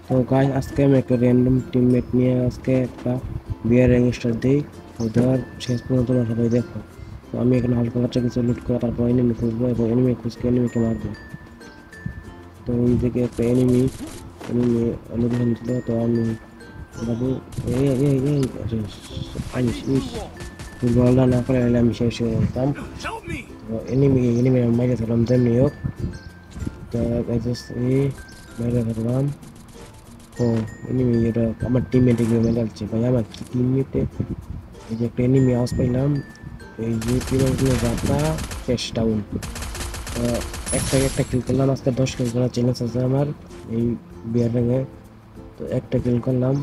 তো গাইস আজকে আমি একটা র্যান্ডম টিমমেট নিয়ে আজকে একটা বিয়ার র্যাঙ্ক স্টার্ট দিই। তো দেওয়ার শেষ পর্যন্ত তোমরা সবাই দেখো। তো আমি এখানে হালকা বাচ্চা কিছু লুট করে তারপর এনিমি খুঁজবো এবং এনিমি খুঁজকে এনিমিকে মারবো। তো ওই দিকে একটা এনিমি এনিমি লোকেশন ছিল, তো আমি ভাবি এই এই এই এই আইস ইস ফুটবলটা না করে হলে আমি শেষ হয়ে যেতাম। তো এনিমি মাইরে ফেলাম তেমনি হোক। তো এই মাইরে ফেললাম। ও এনিমি এটা আমার টিমমেট এগুলো মেলাচ্ছে ভাই, আমার টিমমেটে এই যে একটা এনিমি আওয়াজ পাইলাম। এই যে টিমমেটগুলো যাত্রা শেষ ডাউন। একটা একটা কিল করলাম, আজকে 10 কিল করার চ্যালেঞ্জ আছে আমার এই বিয়ার র্যাঙ্কে। তো একটা কিল করলাম,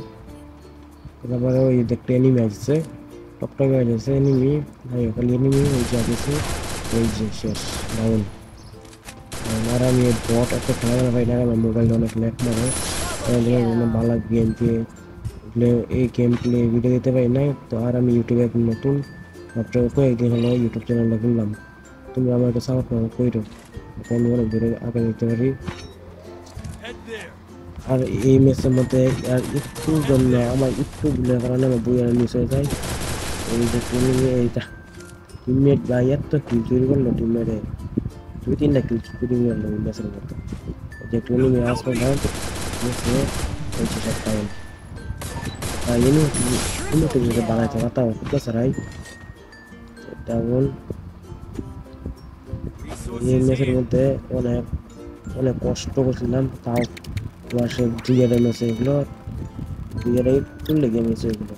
তারপরে ওই দেখতে এনিমি আসছে, টপটপে আসছে এনিমি, খালি এনিমি ওই যে আসছে, এই যে শেষ ডাউন। আর আমি বট একটা খেলা না ভাই, না আমার মোবাইলটা অনেক ল্যাগ মারে, ভালো গেম প্লে এই গেম প্লে ভিডিও দিতে পারি না। তো আর আমি ইউটিউবে নতুন মাত্র কয়েকদিন হলো ইউটিউব চ্যানেলটা খুললাম। তুমি আমার একটা সাপোর্ট করো, আমি অনেক দূরে আগে দিতে পারি। আর এই ম্যাচের মধ্যে আর একটু জন্য আমার একটু ভুলের কারণে আমার দুই রান মিস হয়ে যায়। এই যে এইটা টিমমেট ভাই এত কিল চুরি করলো, টিমমেটে 2-3টা কিল চুরি করলো এই ম্যাচের মধ্যে। যে টুর্নি में आस पास डाल इसमें कोई चीज़ आता है। ini tuh bisa banget cara tahu kita serai tahun এই ম্যাচের মধ্যে অনেক অনেক কষ্ট করছিলাম, তাও ক্লাসে দুইয়ারে ম্যাচে এগুলো দুইয়ারে তুললে গিয়ে ম্যাচে এগুলো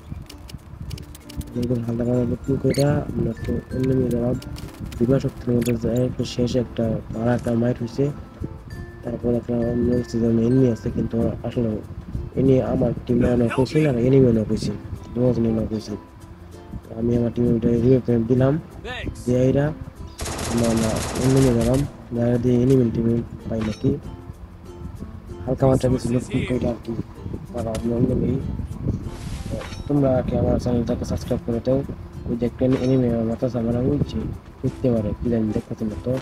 এগুলো হালকা হালকা কি করে আমরা তো অন্য মিলাম বিমা শক্তির মধ্যে যায়। একটু শেষে একটা ভাড়া একটা মাইট হয়েছে, তারপর একটা অন্য সিজন এনিমি আছে, কিন্তু আসলে এনি আমার টিমে অনেক হয়েছে না, এনিমি অনেক হয়েছে, দুজনে অনেক হয়েছে। আমি আমার টিমে রিভিউ দিলাম দিয়ে এরা আমরা অন্য নিয়ে গেলাম যারা দিয়ে এনিমি টিমে পাই নাকি হালকা মাত্রা কিছু লুট করে আর কি তারা আমি অন্য নেই। তোমরা আর কি আমার চ্যানেলটাকে সাবস্ক্রাইব করে দাও। ওই যে একটা এনিমি মাথা সামানা উঠছে দেখতে পারে কি জানি দেখতে না তো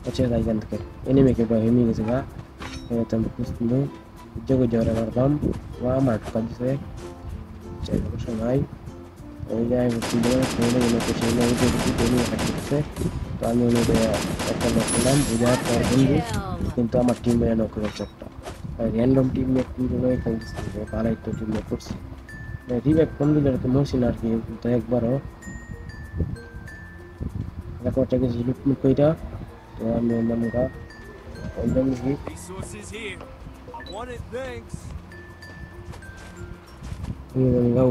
আচ্ছা তাই জানতে পারে এনিমিকে বা এমনি গেছে গা তেমন বুঝলো যোগ জোরে মারলাম ও আমার ঠকা দিছে চাই সময় ওই জায়গায় বুঝলো ফোনে এনে সেই না ওই যে এনিমি কাটছে। তো আমি ওনাদের একটা লোক পেলাম বুঝার পর বন্ধু, কিন্তু আমার টিমে লোক রয়েছে একটা র্যান্ডম টিমমেট কিন্তু খেলতেছে পাড়ায় তো টিমমেট করছে রিভাইভ কম দিলে তো মরছিল আর কি। তো একবারও একটা কিছু লুটমুট কইরা তো আমি অন্যরা অন্য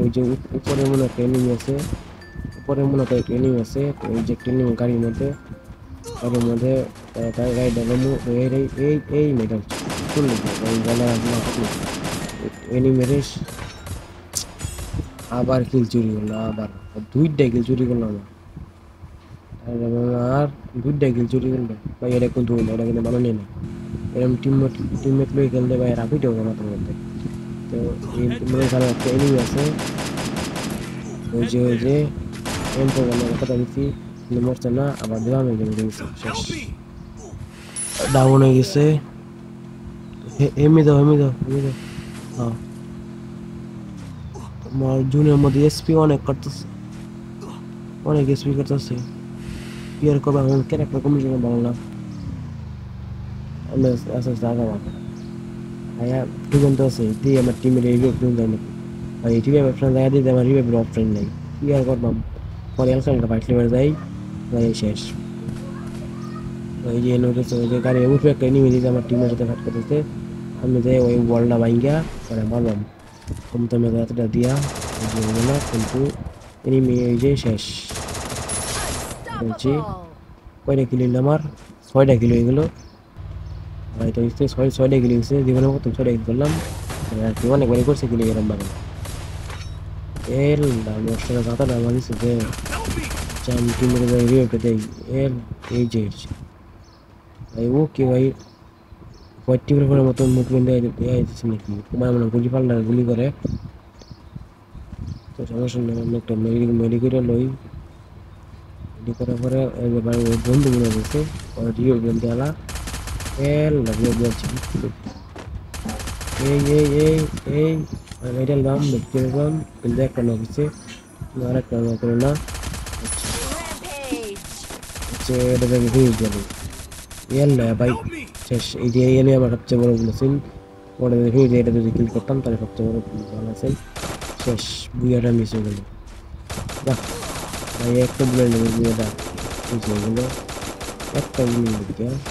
ওই যে উপরে মনে একটা এনিমি আছে, উপরে মনে একটা এনিমি আছে। তো ওই যে একটা এনিমি গাড়ির মধ্যে গাড়ি ডালামু এই মেডাল চলে গলা এনিমি রেস আবার কিল চুরি করলো, আবার 2টা কিল চুরি করলো আর 2টা কিল চুরি করলো ভাই। এটা কিন্তু এটা কিন্তু ভালো নেই না, এরকম টিমমেট লই খেলতে ভাই রাখি দেবো মাথার মধ্যে। তো এই মনে হয় একটা এনিমি আছে, ওই যে এমপো বলে কথা দিচ্ছি কিন্তু মরছে না, আবার দেওয়া হয়ে গেছে শেষ ডাউন হয়ে গেছে। এমনি দাও হ্যাঁ আমার জুনের মধ্যে এসপি অনেক কাটতেছে, অনেক এসপি কাটতেছে ইয়ার কবে আমার ক্যারেক্টার কমিশন ভালো না আমি আস্তে আস্তে আগাম ভাইয়া দুজন তো আছে দিয়ে আমার টিমের রিভিউ ফ্রেন্ড যায় নাকি ভাই রিভিউ অপশন দেখা দিতে আমার রিভিউ অপশন নেই কি আর করবাম। পরে এলসালটা ফাইট লেবার যাই ভাই শেষ। ওই যে নোটিস ওই যে গাড়ি উঠবে একটা এনিমি দিতে আমার টিমের সাথে ফাইট করতেছে, আমি যাই ওই ওয়ালটা ভাঙ্গিয়া পরে মারলাম কমতে মেঘা এতটা দিয়া ওই যে হলো না, কিন্তু এনিমি এই যে শেষ বলছি। কয়টা কিলো আমার 6টা কিলো এগুলো ভাই। তো ছয়টা কিলো গেছে জীবনে প্রথম 6টা কিলো করলাম আর কি, অনেকবারই করছে কিলো এরম ভাবে এল দশটা সাঁতার আমার দিচ্ছে যে চান টিমের ভাই রিওকে দেই এল এই যে ভাই ও কি ভাই হোয়াইট টিমের পরে মতো মুভমেন্ট দিচ্ছে নাকি তোমার মনে গুলি পাল্লা গুলি করে। তো সমস্যা নেই আমি একটা মেডিকেল লই, মেডি করার পরে ভাই ওই বন্ধু মনে হয়েছে রিও গেম দেওয়া এল রিও গেছি এই মেডেল বাম ভিক্টরি বাম কিন্তু একটা নক হচ্ছে আর একটা নক করে না হচ্ছে এটা দেখে ভিড় যাবে ইয়াল্লা ভাই শেষ এই যে এনে আমার সবচেয়ে বড় বলেছেন ওটা দেখে ভিড় এটা যদি কিল করতাম তাহলে সবচেয়ে বড় ভালো আছেন শেষ বুয়াটা মিস হয়ে গেল বাহ ভাই একটা বুলেট নেবে বুয়াটা মিস হয়ে গেল একটা বুলেট